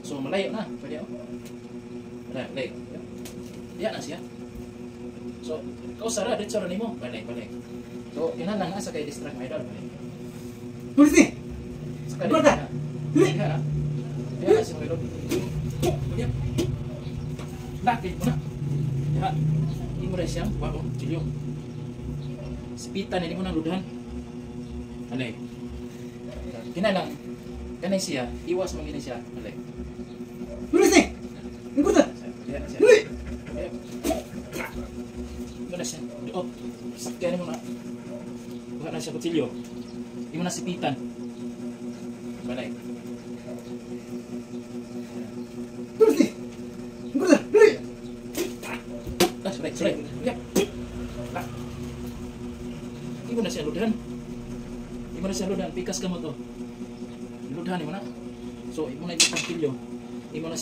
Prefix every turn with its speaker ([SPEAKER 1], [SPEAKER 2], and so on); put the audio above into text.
[SPEAKER 1] So malayo na, pwede oh. Balik. Yan na siya. So, kausara, dito rin mo. Balik. So, kinahanglan nga sa kay distract mo idol. Balik.
[SPEAKER 2] Pulisi!
[SPEAKER 1] Sa kay distract. Balik ka na. Yan na siya mga idol. Yan. Bakit mo na. Yan. Hindi mo rin siyang, wow, chilyo. Sipitan, hindi mo nang ludahan. Balik. Kinahanglan. Kanay siya, iwas mo gini siya. Balik.
[SPEAKER 2] Pulisi! Ingkutan!
[SPEAKER 1] Yan na siya.
[SPEAKER 2] Dali!
[SPEAKER 1] Gana siya. Oh, kaya mo na. Buka na siya kutsilyo. Hindi mo na sipitan. Balay.
[SPEAKER 2] Pulisi! Ingkutan! Dali!
[SPEAKER 1] Suray. Lihat. Hindi mo na siya ludahan. Hindi mo na siya ludahan. Pikas ka mo to. Ludahan mo na. So, hindi mo na yung kutsilyo. Hindi mo na